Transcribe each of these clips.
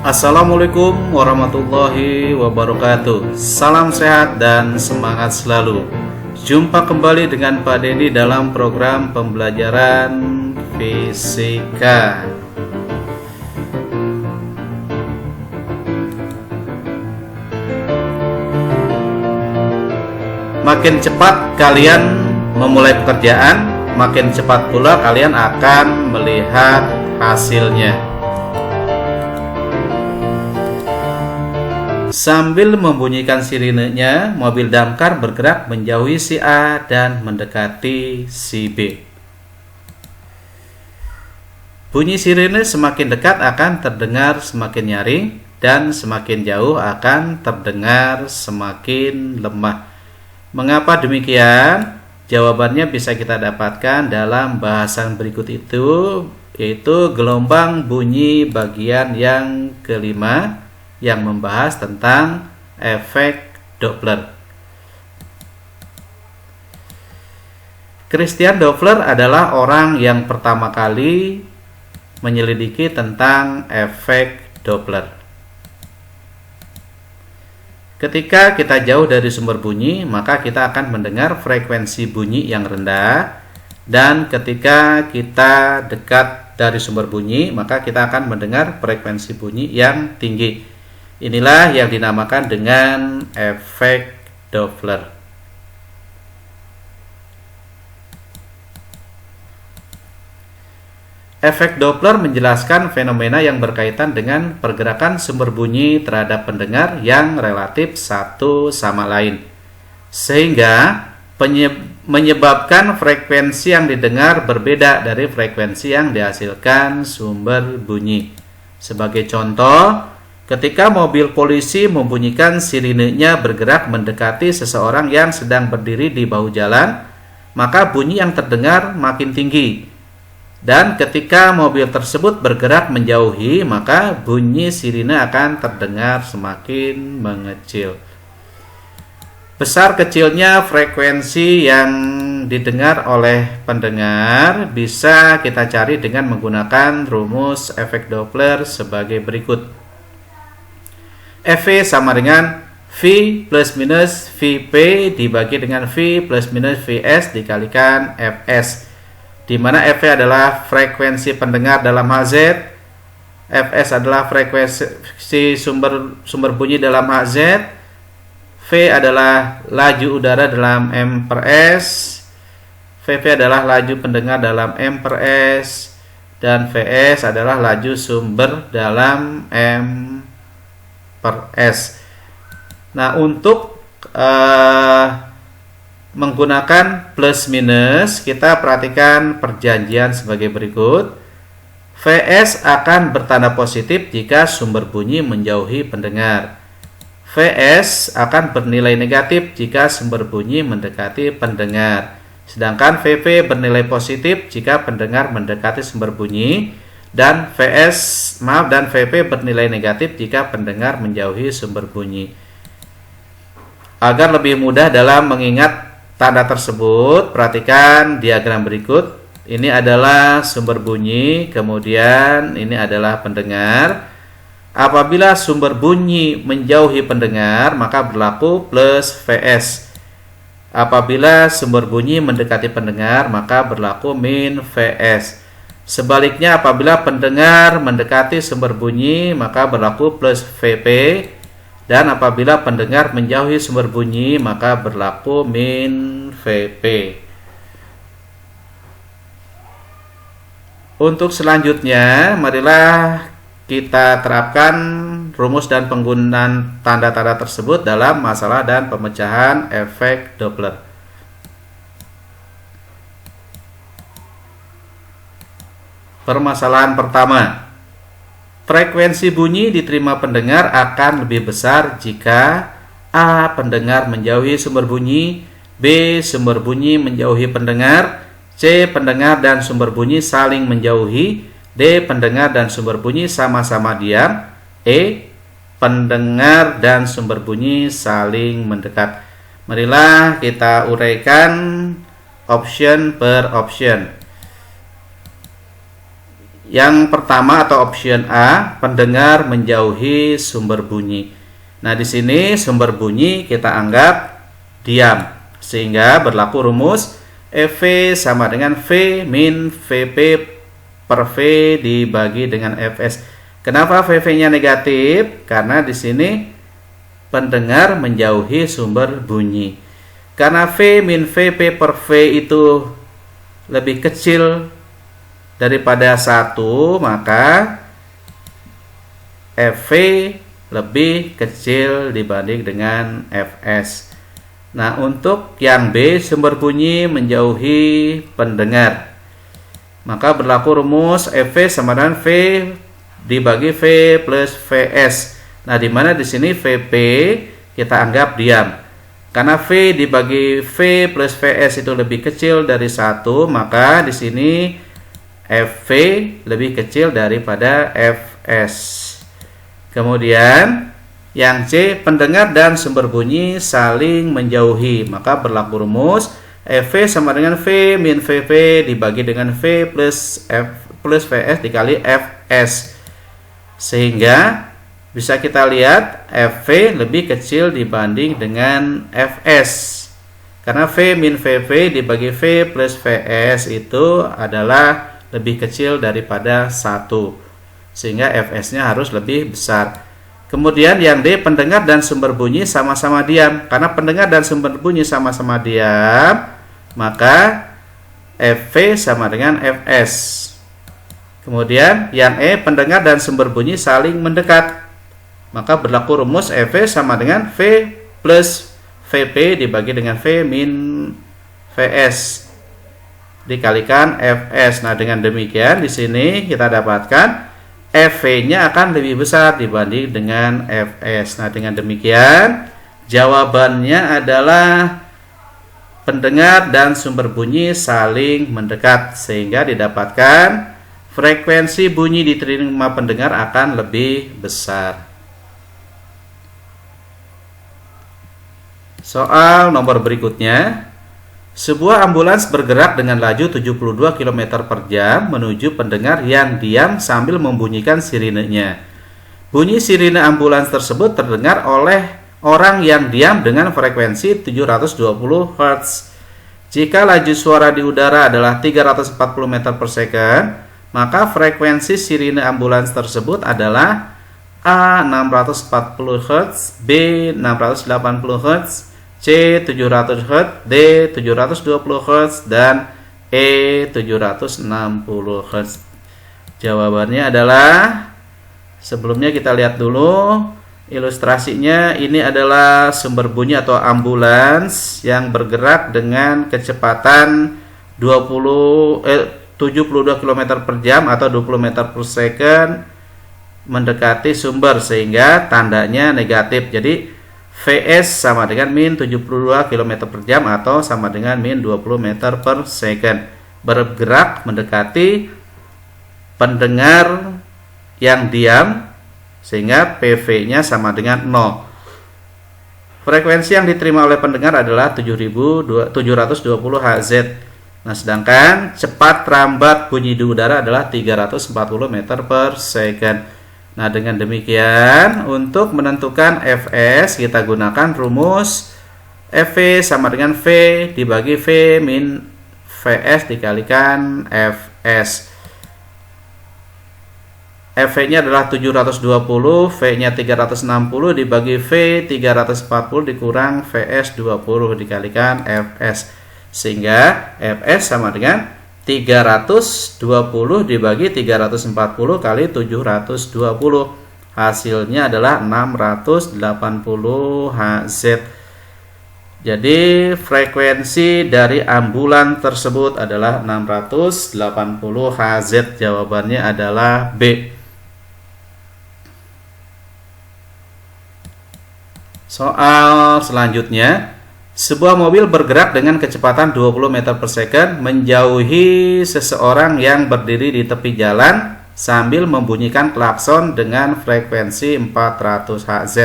Assalamualaikum warahmatullahi wabarakatuh. Salam sehat dan semangat selalu. Jumpa kembali dengan Pak Dedi dalam program pembelajaran fisika. Makin cepat kalian memulai pekerjaan, makin cepat pula kalian akan melihat hasilnya. Sambil membunyikan sirenenya, mobil damkar bergerak menjauhi si A dan mendekati si B. Bunyi sirene semakin dekat akan terdengar semakin nyaring, dan semakin jauh akan terdengar semakin lemah. Mengapa demikian? Jawabannya bisa kita dapatkan dalam bahasan berikut itu, yaitu gelombang bunyi bagian yang kelima, yang membahas tentang efek Doppler. Christian Doppler adalah orang yang pertama kali menyelidiki tentang efek Doppler. Ketika kita jauh dari sumber bunyi, maka kita akan mendengar frekuensi bunyi yang rendah, dan ketika kita dekat dari sumber bunyi, maka kita akan mendengar frekuensi bunyi yang tinggi. Inilah yang dinamakan dengan efek Doppler. Efek Doppler menjelaskan fenomena yang berkaitan dengan pergerakan sumber bunyi terhadap pendengar yang relatif satu sama lain, sehingga menyebabkan frekuensi yang didengar berbeda dari frekuensi yang dihasilkan sumber bunyi. Sebagai contoh, ketika mobil polisi membunyikan sirenenya bergerak mendekati seseorang yang sedang berdiri di bahu jalan, maka bunyi yang terdengar makin tinggi. Dan ketika mobil tersebut bergerak menjauhi, maka bunyi sirene akan terdengar semakin mengecil. Besar kecilnya frekuensi yang didengar oleh pendengar bisa kita cari dengan menggunakan rumus efek Doppler sebagai berikut. Fv sama dengan V plus minus Vp dibagi dengan V plus minus Vs dikalikan Fs, di mana Fv adalah frekuensi pendengar dalam Hz, Fs adalah frekuensi sumber bunyi dalam Hz, V adalah laju udara dalam M per S, Vp adalah laju pendengar dalam M per S, dan Vs adalah laju sumber dalam M per S. Nah, untuk menggunakan plus minus, kita perhatikan perjanjian sebagai berikut. Vs akan bertanda positif jika sumber bunyi menjauhi pendengar. Vs akan bernilai negatif jika sumber bunyi mendekati pendengar. Sedangkan Vp bernilai positif jika pendengar mendekati sumber bunyi, dan Vp bernilai negatif jika pendengar menjauhi sumber bunyi. Agar lebih mudah dalam mengingat tanda tersebut, perhatikan diagram berikut. Ini adalah sumber bunyi, kemudian ini adalah pendengar. Apabila sumber bunyi menjauhi pendengar, maka berlaku plus Vs. Apabila sumber bunyi mendekati pendengar, maka berlaku min Vs. Sebaliknya, apabila pendengar mendekati sumber bunyi, maka berlaku plus Vp, dan apabila pendengar menjauhi sumber bunyi, maka berlaku min Vp. Untuk selanjutnya, marilah kita terapkan rumus dan penggunaan tanda-tanda tersebut dalam masalah dan pemecahan efek Doppler. Permasalahan pertama, frekuensi bunyi diterima pendengar akan lebih besar jika A. Pendengar menjauhi sumber bunyi, B. Sumber bunyi menjauhi pendengar, C. Pendengar dan sumber bunyi saling menjauhi, D. Pendengar dan sumber bunyi sama-sama diam, E. Pendengar dan sumber bunyi saling mendekat. Marilah kita uraikan option per option. Yang pertama atau option A, pendengar menjauhi sumber bunyi. Nah, di sini sumber bunyi kita anggap diam, sehingga berlaku rumus EV sama dengan V min VP per V dibagi dengan Fs. Kenapa VV-nya negatif? Karena di sini pendengar menjauhi sumber bunyi. Karena V min VP per V itu lebih kecil daripada 1, maka FV lebih kecil dibanding dengan Fs. Nah, untuk yang B, sumber bunyi menjauhi pendengar, maka berlaku rumus FV sama dengan V dibagi V plus Vs. Nah, di mana di sini VP kita anggap diam. Karena V dibagi V plus Vs itu lebih kecil dari 1, maka di sini FV lebih kecil daripada Fs. Kemudian yang C, pendengar dan sumber bunyi saling menjauhi, maka berlaku rumus FV sama dengan V min VP dibagi dengan V plus Vs dikali Fs. Sehingga bisa kita lihat FV lebih kecil dibanding dengan Fs. Karena V min VV dibagi V plus Vs itu adalah lebih kecil daripada 1. Sehingga Fs-nya harus lebih besar. Kemudian yang D, pendengar dan sumber bunyi sama-sama diam. Karena pendengar dan sumber bunyi sama-sama diam, maka FV sama dengan Fs. Kemudian yang E, pendengar dan sumber bunyi saling mendekat, maka berlaku rumus EV sama dengan V plus VP dibagi dengan V min Vs dikalikan Fs. Nah, dengan demikian di sini kita dapatkan EV-nya akan lebih besar dibanding dengan Fs. Nah, dengan demikian jawabannya adalah pendengar dan sumber bunyi saling mendekat, sehingga didapatkan frekuensi bunyi diterima pendengar akan lebih besar. Soal nomor berikutnya. Sebuah ambulans bergerak dengan laju 72 km per jam menuju pendengar yang diam sambil membunyikan sirenenya. Bunyi sirine ambulans tersebut terdengar oleh orang yang diam dengan frekuensi 720 Hz. Jika laju suara di udara adalah 340 meter per second, maka frekuensi sirine ambulans tersebut adalah A 640 Hz, B 680 Hz, C 700 Hz, D 720 Hz, dan E 760 Hz. Jawabannya adalah, sebelumnya kita lihat dulu ilustrasinya. Ini adalah sumber bunyi atau ambulans yang bergerak dengan kecepatan 72 km per jam atau 20 meter per second mendekati sumber, sehingga tandanya negatif. Jadi Vs sama dengan min 72 km per jam atau sama dengan min 20 meter per second, bergerak mendekati pendengar yang diam, sehingga PV-nya sama dengan 0. Frekuensi yang diterima oleh pendengar adalah 720 Hz. Nah, sedangkan cepat rambat bunyi di udara adalah 340 meter per second. Nah, dengan demikian untuk menentukan Fs kita gunakan rumus Fv sama dengan V dibagi V min Vs dikalikan Fs. Fv-nya adalah 720, V-nya 360 dibagi V 340 dikurang Vs 20 dikalikan Fs. Sehingga Fs sama dengan 320 dibagi 340 kali 720. Hasilnya adalah 680 Hz. Jadi frekuensi dari ambulans tersebut adalah 680 Hz. Jawabannya adalah B. Soal selanjutnya. Sebuah mobil bergerak dengan kecepatan 20 meter per second menjauhi seseorang yang berdiri di tepi jalan sambil membunyikan klakson dengan frekuensi 400 Hz.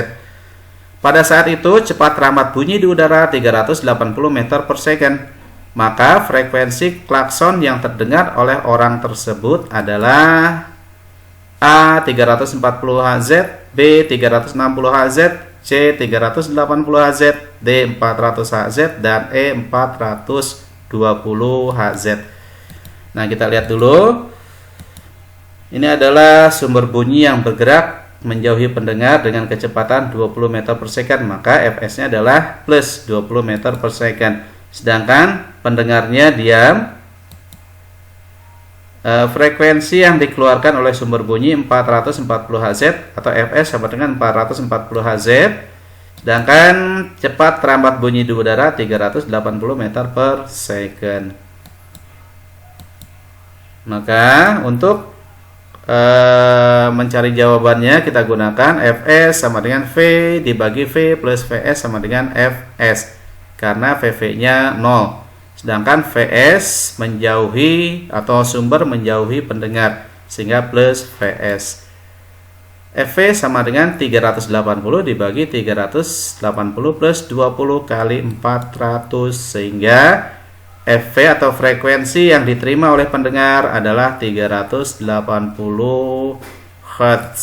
Pada saat itu cepat rambat bunyi di udara 380 meter per second. maka frekuensi klakson yang terdengar oleh orang tersebut adalah A 340 Hz, B 360 Hz, C 380 Hz, D 400 Hz, dan E 420 Hz. Nah, kita lihat dulu. Ini adalah sumber bunyi yang bergerak menjauhi pendengar dengan kecepatan 20 meter per second, maka Fs-nya adalah plus 20 meter per second. Sedangkan pendengarnya diam. Frekuensi yang dikeluarkan oleh sumber bunyi 440 Hz atau Fs sama dengan 440 Hz. Sedangkan cepat terambat bunyi di udara 380 meter per second. Maka untuk mencari jawabannya kita gunakan Fs sama dengan V dibagi V plus Vs sama dengan Fs, karena Vv-nya 0, sedangkan Vs menjauhi atau sumber menjauhi pendengar, sehingga plus Vs. Fv sama dengan 380 dibagi 380 plus 20 kali 400, sehingga Fv atau frekuensi yang diterima oleh pendengar adalah 380 Hz.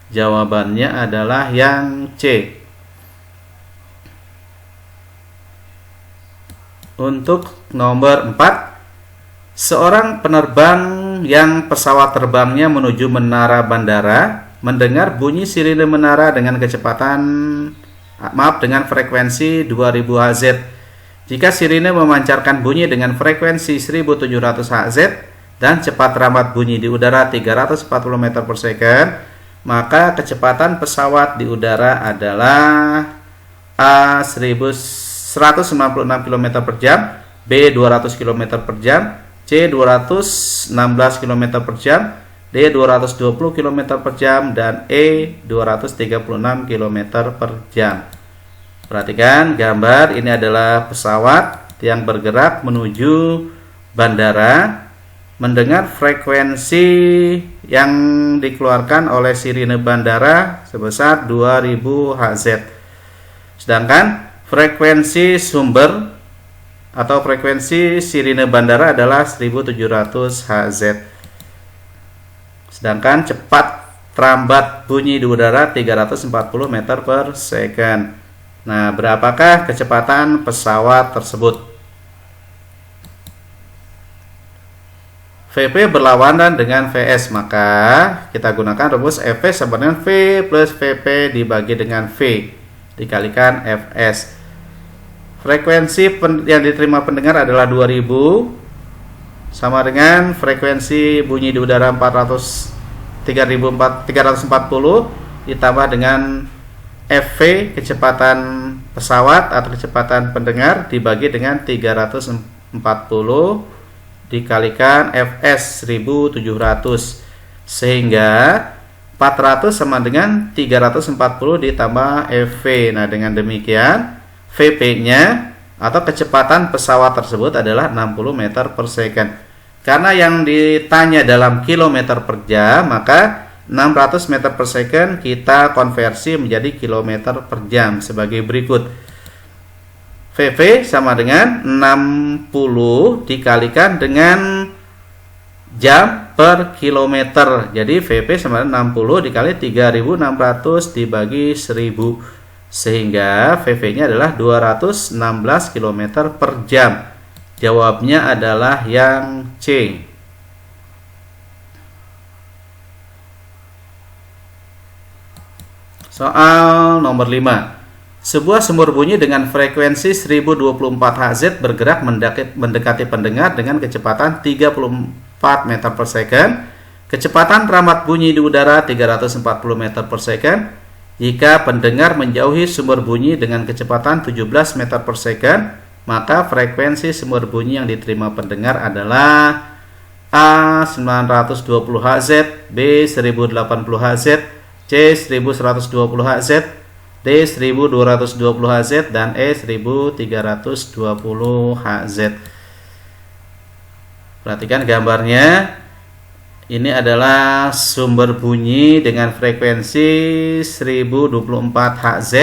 Jawabannya adalah yang C. Untuk nomor 4, seorang penerbang yang pesawat terbangnya menuju menara bandara mendengar bunyi sirine menara dengan dengan frekuensi 2000 Hz. Jika sirine memancarkan bunyi dengan frekuensi 1700 Hz dan cepat terambat bunyi di udara 340 meter per second, maka kecepatan pesawat di udara adalah A 196 km per jam, B 200 km per jam, C 216 km per jam, D 220 km per jam, dan E 236 km per jam. Perhatikan gambar, ini adalah pesawat yang bergerak menuju bandara, mendengar frekuensi yang dikeluarkan oleh sirine bandara sebesar 2000 Hz. Sedangkan frekuensi sumber atau frekuensi sirine bandara adalah 1700 Hz. Sedangkan cepat terambat bunyi di udara 340 meter per second. Nah, berapakah kecepatan pesawat tersebut? Vp berlawanan dengan Vs, maka kita gunakan rumus Fv sama dengan V plus Vp dibagi dengan V dikalikan Fs. Frekuensi yang diterima pendengar adalah 2000 sama dengan frekuensi bunyi di udara 340 ditambah dengan Fv kecepatan pesawat atau kecepatan pendengar dibagi dengan 340 dikalikan Fs 1700, sehingga 400 sama dengan 340 ditambah Fv. Nah, dengan demikian Vp-nya atau kecepatan pesawat tersebut adalah 60 meter per second. Karena yang ditanya dalam kilometer per jam, maka 600 meter per second kita konversi menjadi kilometer per jam sebagai berikut. Vv sama dengan 60 dikalikan dengan jam per kilometer. Jadi Vp sama dengan 60 dikali 3600 dibagi 1000, sehingga Vv-nya adalah 216 km per jam. Jawabnya adalah yang C. Soal nomor 5. Sebuah sumber bunyi dengan frekuensi 1024 Hz bergerak mendekati pendengar dengan kecepatan 34 meter per second. Kecepatan terambat bunyi di udara 340 meter per second. Jika pendengar menjauhi sumber bunyi dengan kecepatan 17 meter per second, maka frekuensi sumber bunyi yang diterima pendengar adalah A 920 Hz, B 1080 Hz, C 1120 Hz, D 1220 Hz, dan E 1320 Hz. Perhatikan gambarnya. Ini adalah sumber bunyi dengan frekuensi 1024 Hz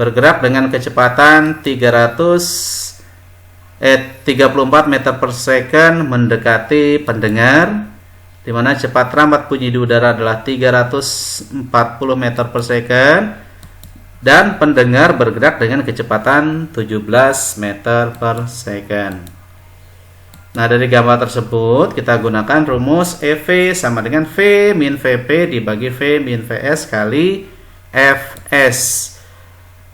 bergerak dengan kecepatan 34 meter per second mendekati pendengar, di mana cepat rambat bunyi di udara adalah 340 meter per second, dan pendengar bergerak dengan kecepatan 17 meter per second. Nah, dari gambar tersebut kita gunakan rumus EV sama dengan V min VP dibagi V min VS kali Fs.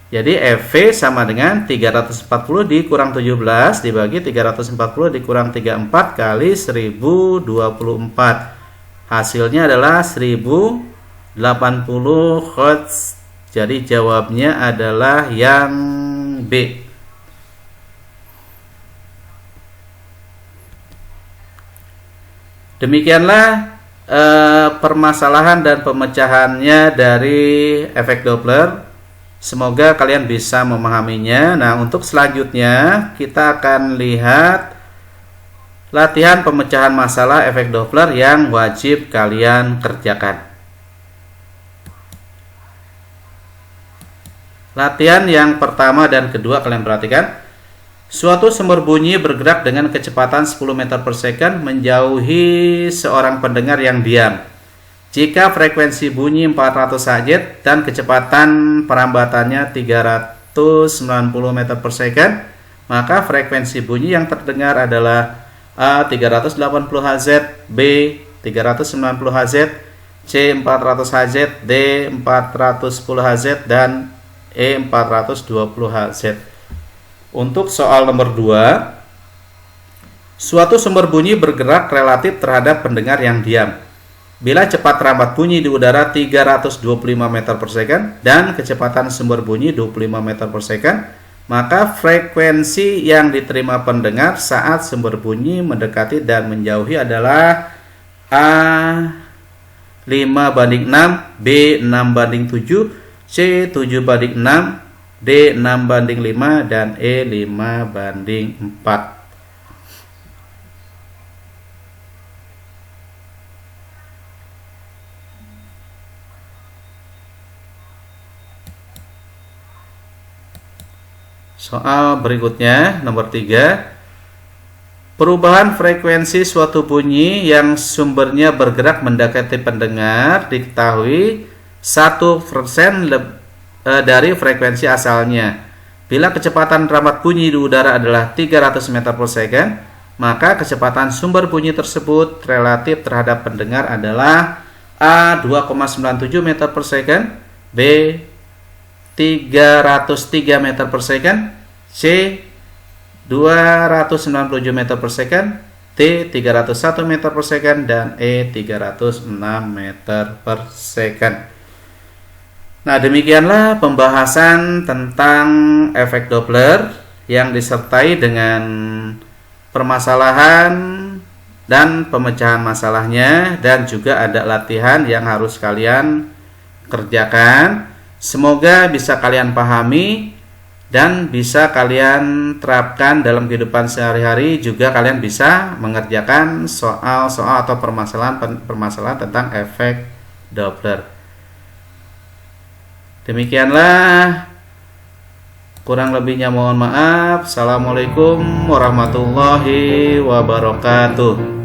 Jadi EV sama dengan 340 dikurang 17 dibagi 340 dikurang 34 kali 1024. Hasilnya adalah 1080 Hz. Jadi jawabnya adalah yang B. Demikianlah permasalahan dan pemecahannya dari efek Doppler. Semoga kalian bisa memahaminya. Nah, untuk selanjutnya kita akan lihat latihan pemecahan masalah efek Doppler yang wajib kalian kerjakan. Latihan yang pertama dan kedua kalian perhatikan. Suatu sumber bunyi bergerak dengan kecepatan 10 meter per second menjauhi seorang pendengar yang diam. Jika frekuensi bunyi 400 Hz dan kecepatan perambatannya 390 meter per second, maka frekuensi bunyi yang terdengar adalah A 380 Hz, B 390 Hz, C 400 Hz, D 410 Hz, dan E 420 Hz. Untuk soal nomor 2, suatu sumber bunyi bergerak relatif terhadap pendengar yang diam. Bila cepat rambat bunyi di udara 325 meter per second dan kecepatan sumber bunyi 25 meter per second, maka frekuensi yang diterima pendengar saat sumber bunyi mendekati dan menjauhi adalah A 5:6, B 6:7, C 7:6, D 6:5, dan E 5:4. Soal berikutnya nomor 3. Perubahan frekuensi suatu bunyi yang sumbernya bergerak mendekati pendengar diketahui 1% dari frekuensi asalnya. Bila kecepatan rambat bunyi di udara adalah 300 meter per second, maka kecepatan sumber bunyi tersebut relatif terhadap pendengar adalah A 2,97 meter per second, B 303 meter per second, C 297 meter per second, D 301 meter per second, dan E 306 meter per second. Nah, demikianlah pembahasan tentang efek Doppler yang disertai dengan permasalahan dan pemecahan masalahnya, dan juga ada latihan yang harus kalian kerjakan. Semoga bisa kalian pahami dan bisa kalian terapkan dalam kehidupan sehari-hari. Juga kalian bisa mengerjakan soal-soal atau permasalahan tentang efek Doppler. Demikianlah, kurang lebihnya mohon maaf. Assalamualaikum warahmatullahi wabarakatuh.